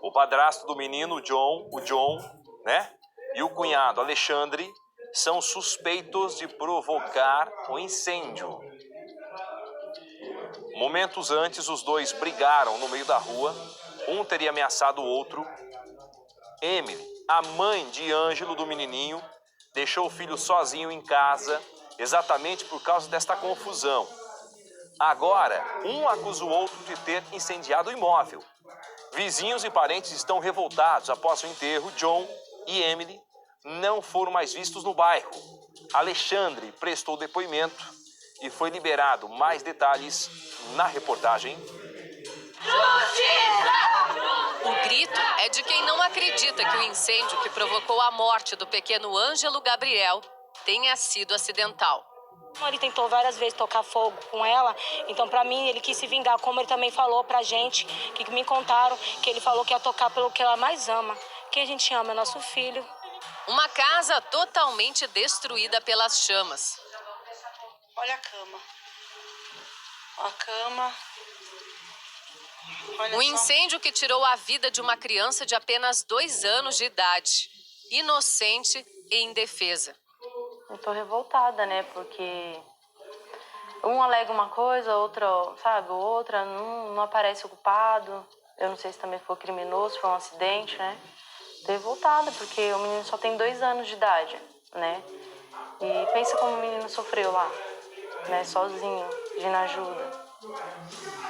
O padrasto do menino, o John, né? E o cunhado, Alexandre, são suspeitos de provocar o incêndio. Momentos antes, os dois brigaram no meio da rua. Um teria ameaçado o outro. Emily, a mãe de Ângelo, do menininho, deixou o filho sozinho em casa, exatamente por causa desta confusão. Agora, um acusa o outro de ter incendiado o imóvel. Vizinhos e parentes estão revoltados após o enterro. John e Emily não foram mais vistos no bairro. Alexandre prestou depoimento e foi liberado. Mais detalhes na reportagem. O grito é de quem não acredita que o incêndio que provocou a morte do pequeno Ângelo Gabriel tenha sido acidental. Ele tentou várias vezes tocar fogo com ela, então pra mim ele quis se vingar, como ele também falou pra gente, que me contaram, que ele falou que ia tocar pelo que ela mais ama. Quem a gente ama é nosso filho. Uma casa totalmente destruída pelas chamas. Olha a cama. A cama. Olha Um só. incêndio que tirou a vida de uma criança de apenas 2 anos de idade, inocente e indefesa. Eu tô revoltada, né? Porque um alega uma coisa, outra, sabe, outra não aparece o culpado. Eu não sei se também foi criminoso, foi um acidente, né? Tô revoltada, porque o menino só tem 2 anos de idade, né? E pensa como o menino sofreu lá, né? Sozinho, pedindo ajuda.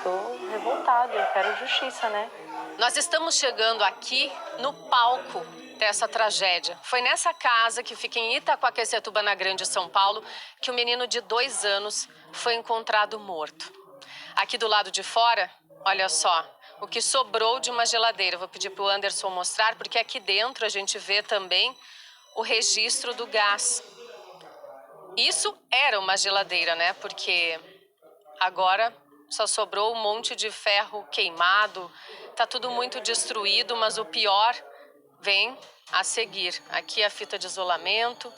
Tô revoltada, eu quero justiça, né? Nós estamos chegando aqui no palco dessa tragédia. Foi nessa casa que fica em Itaquaquecetuba, na Grande São Paulo, que o menino de 2 anos foi encontrado morto. Aqui do lado de fora, olha só, o que sobrou de uma geladeira. Vou pedir para o Anderson mostrar, porque aqui dentro a gente vê também o registro do gás. Isso era uma geladeira, né? Porque agora só sobrou um monte de ferro queimado, tá tudo muito destruído, mas o pior vem a seguir. Aqui a fita de isolamento.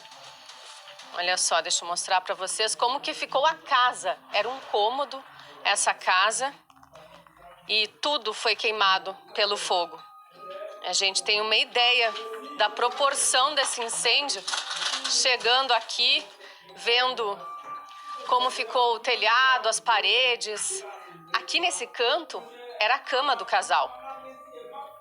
Olha só, deixa eu mostrar para vocês como que ficou a casa. Era um cômodo, essa casa, e tudo foi queimado pelo fogo. A gente tem uma ideia da proporção desse incêndio, chegando aqui, vendo como ficou o telhado, as paredes. Aqui nesse canto era a cama do casal.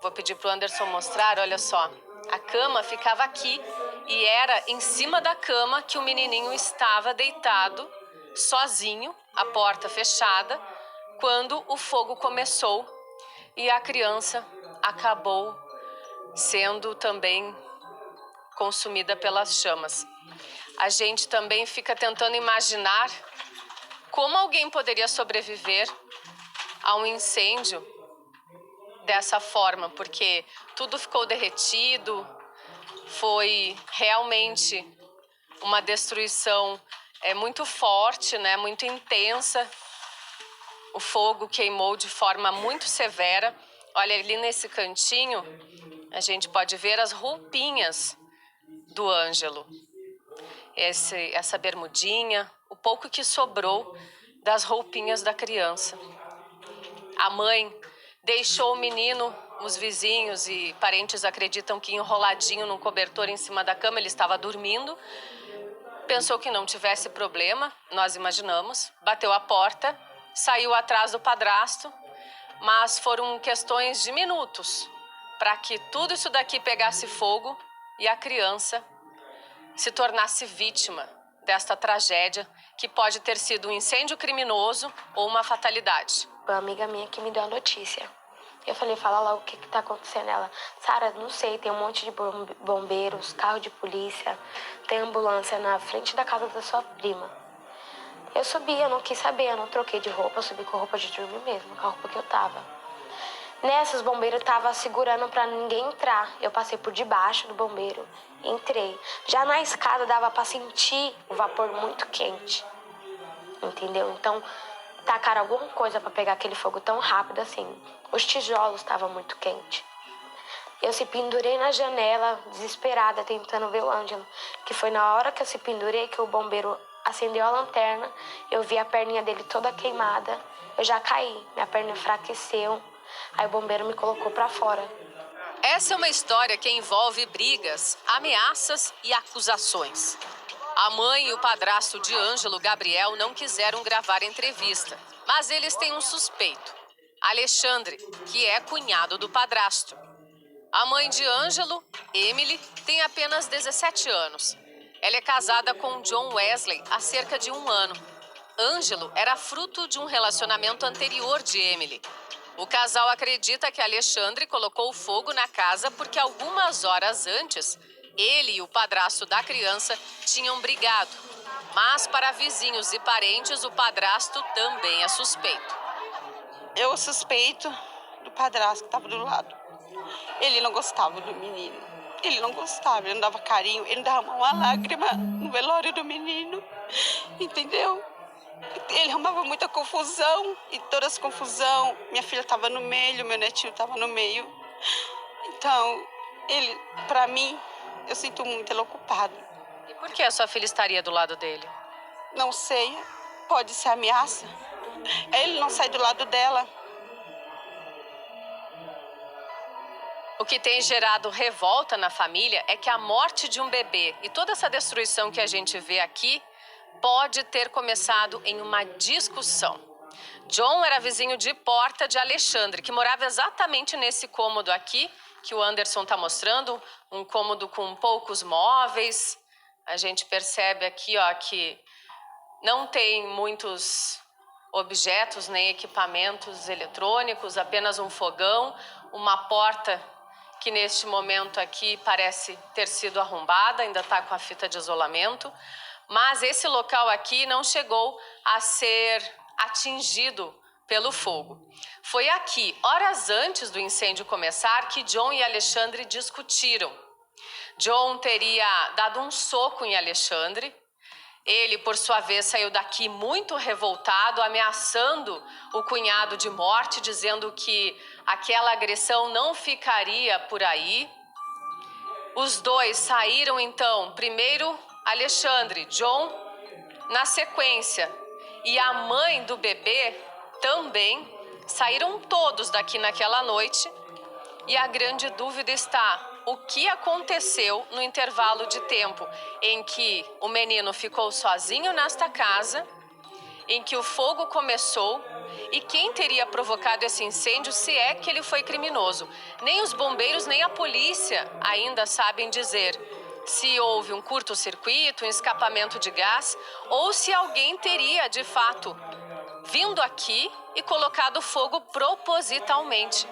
Vou pedir para o Anderson mostrar, olha só. A cama ficava aqui e era em cima da cama que o menininho estava deitado, sozinho, a porta fechada, quando o fogo começou e a criança acabou sendo também consumida pelas chamas. A gente também fica tentando imaginar como alguém poderia sobreviver a um incêndio dessa forma, porque tudo ficou derretido, foi realmente uma destruição muito forte, né, muito intensa. O fogo queimou de forma muito severa. Olha, ali nesse cantinho, a gente pode ver as roupinhas do Ângelo. Essa bermudinha, o pouco que sobrou das roupinhas da criança. A mãe deixou o menino, os vizinhos e parentes acreditam que enroladinho num cobertor em cima da cama, ele estava dormindo. Pensou que não tivesse problema, nós imaginamos, bateu a porta, saiu atrás do padrasto, mas foram questões de minutos para que tudo isso daqui pegasse fogo e a criança se tornasse vítima desta tragédia, que pode ter sido um incêndio criminoso ou uma fatalidade. Uma amiga minha que me deu a notícia. Eu falei, fala lá o que tá acontecendo. Ela, Sara, não sei, tem um monte de bombeiros, carro de polícia, tem ambulância na frente da casa da sua prima. Eu subi, eu não quis saber, eu não troquei de roupa, eu subi com roupa de dormir mesmo, com a roupa que eu tava. Nessa, os bombeiros estavam segurando pra ninguém entrar. Eu passei por debaixo do bombeiro, entrei. Já na escada dava pra sentir o vapor muito quente, entendeu? Então, tacaram alguma coisa pra pegar aquele fogo tão rápido assim. Os tijolos estavam muito quentes. Eu se pendurei na janela, desesperada, tentando ver o Ângelo. Que foi na hora que eu se pendurei que o bombeiro acendeu a lanterna. Eu vi a perninha dele toda queimada. Eu já caí, minha perna enfraqueceu. Aí o bombeiro me colocou pra fora. Essa é uma história que envolve brigas, ameaças e acusações. A mãe e o padrasto de Ângelo, Gabriel, não quiseram gravar entrevista, mas eles têm um suspeito, Alexandre, que é cunhado do padrasto. A mãe de Ângelo, Emily, tem apenas 17 anos. Ela é casada com John Wesley há cerca de 1 ano. Ângelo era fruto de um relacionamento anterior de Emily. O casal acredita que Alexandre colocou fogo na casa porque algumas horas antes, ele e o padrasto da criança tinham brigado. Mas para vizinhos e parentes, o padrasto também é suspeito. Eu suspeito do padrasto que estava do lado. Ele não gostava do menino. Ele não gostava, ele não dava carinho, ele não dava uma lágrima no velório do menino. Entendeu? Ele arrumava muita confusão, e toda essa confusão, minha filha estava no meio, meu netinho estava no meio. Então, ele, para mim, eu sinto muito, ele é o culpado. E por que a sua filha estaria do lado dele? Não sei, pode ser ameaça. Ele não sai do lado dela. O que tem gerado revolta na família é que a morte de um bebê e toda essa destruição que a gente vê aqui pode ter começado em uma discussão. John era vizinho de porta de Alexandre, que morava exatamente nesse cômodo aqui, que o Anderson está mostrando, um cômodo com poucos móveis. A gente percebe aqui, ó, que não tem muitos objetos nem equipamentos eletrônicos, apenas um fogão, uma porta que neste momento aqui parece ter sido arrombada, ainda está com a fita de isolamento. Mas esse local aqui não chegou a ser atingido pelo fogo. Foi aqui, horas antes do incêndio começar, que John e Alexandre discutiram. John teria dado um soco em Alexandre. Ele, por sua vez, saiu daqui muito revoltado, ameaçando o cunhado de morte, dizendo que aquela agressão não ficaria por aí. Os dois saíram, então, primeiro Alexandre, John, na sequência, e a mãe do bebê também, saíram todos daqui naquela noite. E a grande dúvida está: o que aconteceu no intervalo de tempo em que o menino ficou sozinho nesta casa, em que o fogo começou, e quem teria provocado esse incêndio, se é que ele foi criminoso? Nem os bombeiros, nem a polícia ainda sabem dizer se houve um curto-circuito, um escapamento de gás, ou se alguém teria, de fato, vindo aqui e colocado fogo propositalmente.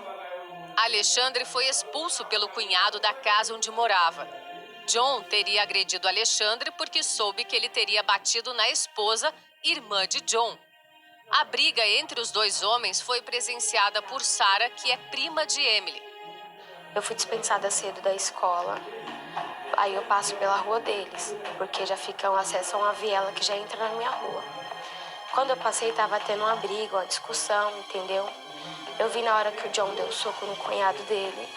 Alexandre foi expulso pelo cunhado da casa onde morava. John teria agredido Alexandre porque soube que ele teria batido na esposa, irmã de John. A briga entre os dois homens foi presenciada por Sara, que é prima de Emily. Eu fui dispensada cedo da escola. Aí eu passo pela rua deles, porque já fica um acesso a uma viela que já entra na minha rua. Quando eu passei, tava tendo uma briga, uma discussão, entendeu? Eu vi na hora que o John deu soco no cunhado dele.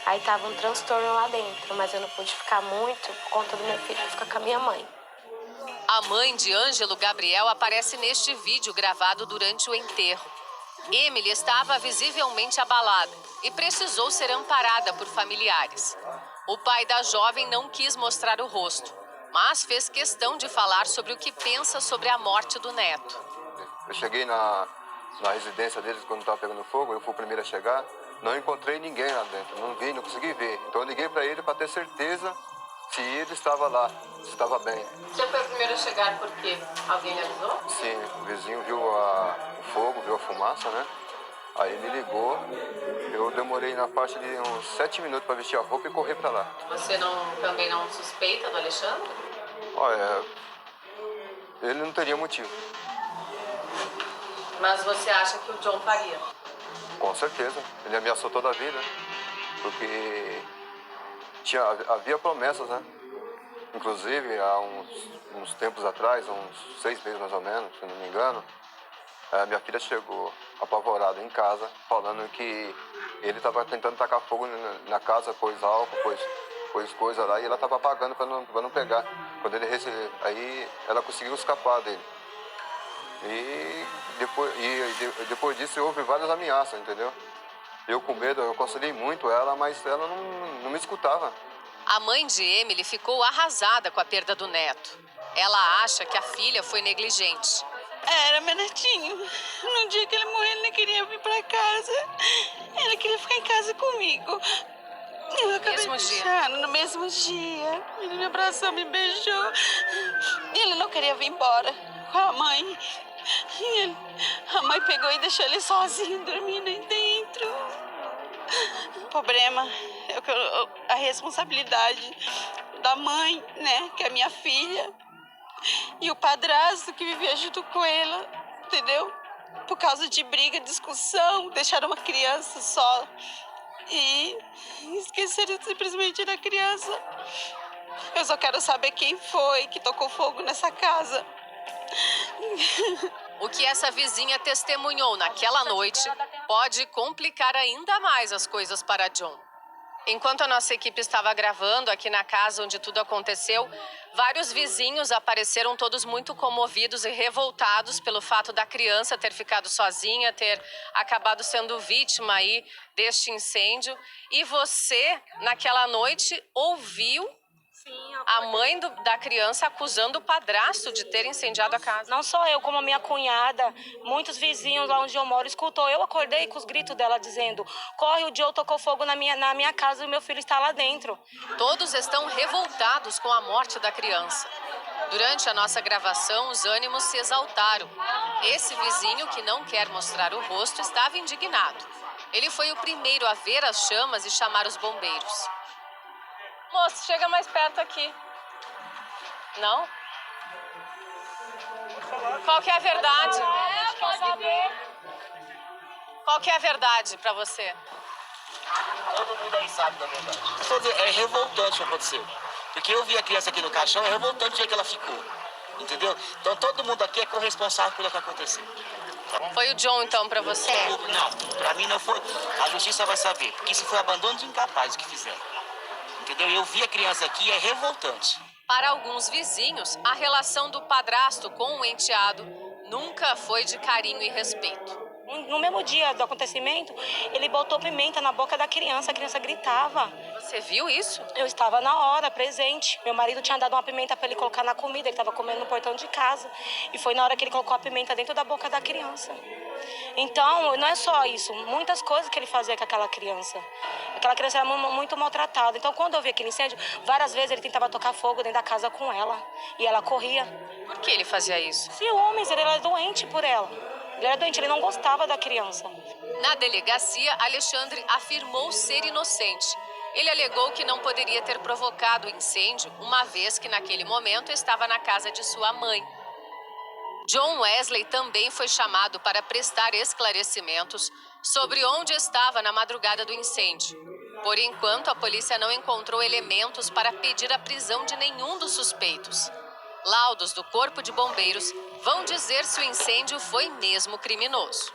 Aí tava um transtorno lá dentro, mas eu não pude ficar muito por conta do meu filho que fica com a minha mãe. A mãe de Ângelo, Gabriel, aparece neste vídeo gravado durante o enterro. Emily estava visivelmente abalada e precisou ser amparada por familiares. O pai da jovem não quis mostrar o rosto, mas fez questão de falar sobre o que pensa sobre a morte do neto. Eu cheguei na residência deles quando estava pegando fogo, eu fui o primeiro a chegar, não encontrei ninguém lá dentro, não consegui ver. Então eu liguei para ele para ter certeza se ele estava lá, se estava bem. Você foi o primeiro a chegar porque alguém lhe avisou? Sim, o vizinho viu o fogo, viu a fumaça, né? Aí ele ligou, eu demorei na faixa de uns 7 minutos para vestir a roupa e correr para lá. Você também não suspeita do Alexandre? Olha, ele não teria motivo. Mas você acha que o John faria? Com certeza, ele ameaçou toda a vida, porque havia promessas, né? Inclusive, há uns tempos atrás, uns 6 meses mais ou menos, se não me engano, minha filha chegou apavorada em casa, falando que ele estava tentando tacar fogo na casa, pôs álcool, pôs coisa lá, e ela estava apagando para não pegar. Quando ele recebeu, aí ela conseguiu escapar dele. E depois disso houve várias ameaças, entendeu? Eu com medo, eu aconselhei muito ela, mas ela não me escutava. A mãe de Emily ficou arrasada com a perda do neto. Ela acha que a filha foi negligente. Era meu netinho. No dia que ele morreu, ele não queria vir pra casa. Ele queria ficar em casa comigo. Eu acabei deixando no mesmo dia. Ele me abraçou, me beijou. E ele não queria vir embora com a mãe. A mãe pegou e deixou ele sozinho, dormindo aí dentro. O problema é a responsabilidade da mãe, né? Que é minha filha. E o padrasto que vivia junto com ela, entendeu? Por causa de briga, discussão, deixaram uma criança só. E esqueceram simplesmente da criança. Eu só quero saber quem foi que tocou fogo nessa casa. O que essa vizinha testemunhou naquela noite pode complicar ainda mais as coisas para John. Enquanto a nossa equipe estava gravando aqui na casa onde tudo aconteceu, vários vizinhos apareceram todos muito comovidos e revoltados pelo fato da criança ter ficado sozinha, ter acabado sendo vítima aí deste incêndio. E você, naquela noite, ouviu a mãe da criança acusando o padrasto de ter incendiado a casa. Não só eu, como a minha cunhada, muitos vizinhos lá onde eu moro escutou. Eu acordei com os gritos dela dizendo: corre, o Joe tocou fogo na minha casa e o meu filho está lá dentro. Todos estão revoltados com a morte da criança. Durante a nossa gravação, os ânimos se exaltaram. Esse vizinho, que não quer mostrar o rosto, estava indignado. Ele foi o primeiro a ver as chamas e chamar os bombeiros. Moço, chega mais perto aqui. Não? Qual que é a verdade? Qual que é a verdade pra você? Todo mundo aí sabe da verdade. É revoltante o que aconteceu. Porque eu vi a criança aqui no caixão, é revoltante o jeito que ela ficou. Entendeu? Então todo mundo aqui é corresponsável pelo que aconteceu. Foi o John, então, pra você? Não, pra mim não foi. A justiça vai saber. Porque isso foi abandono de incapazes que fizeram. Entendeu? Eu vi a criança aqui, é revoltante. Para alguns vizinhos, a relação do padrasto com o enteado nunca foi de carinho e respeito. No mesmo dia do acontecimento, ele botou pimenta na boca da criança, a criança gritava. Você viu isso? Eu estava na hora, presente. Meu marido tinha dado uma pimenta para ele colocar na comida, ele estava comendo no portão de casa. E foi na hora que ele colocou a pimenta dentro da boca da criança. Então, não é só isso, muitas coisas que ele fazia com aquela criança. Aquela criança era muito maltratada. Então, quando eu vi aquele incêndio, várias vezes ele tentava tocar fogo dentro da casa com ela. E ela corria. Por que ele fazia isso? Ciúmes, ele era doente por ela. Ele era doente, ele não gostava da criança. Na delegacia, Alexandre afirmou ser inocente. Ele alegou que não poderia ter provocado o incêndio, uma vez que naquele momento estava na casa de sua mãe. John Wesley também foi chamado para prestar esclarecimentos sobre onde estava na madrugada do incêndio. Por enquanto, a polícia não encontrou elementos para pedir a prisão de nenhum dos suspeitos. Laudos do Corpo de Bombeiros vão dizer se o incêndio foi mesmo criminoso.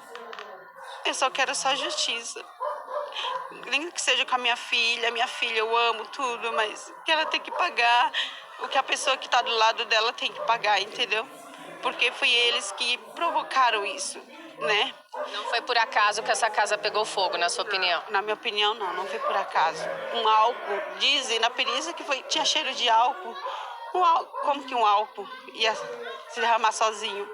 Eu só quero só justiça. Nem que seja com a minha filha eu amo tudo, mas que ela tem que pagar o que a pessoa que está do lado dela tem que pagar, entendeu? Porque foi eles que provocaram isso, né? Não foi por acaso que essa casa pegou fogo, na sua opinião? Na minha opinião, não foi por acaso. Um álcool, dizem na perícia que tinha cheiro de álcool. Como que um álcool ia se derramar sozinho?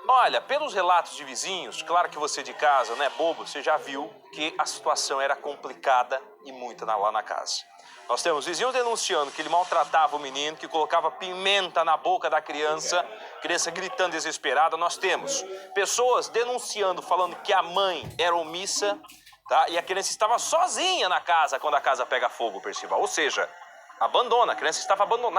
Olha, pelos relatos de vizinhos, claro que você de casa, não é bobo, você já viu que a situação era complicada e muita lá na casa. Nós temos vizinhos denunciando que ele maltratava o menino, que colocava pimenta na boca da criança gritando desesperada. Nós temos pessoas denunciando, falando que a mãe era omissa, tá? E a criança estava sozinha na casa quando a casa pega fogo, Percival. Ou seja, abandona, a criança estava abandonada.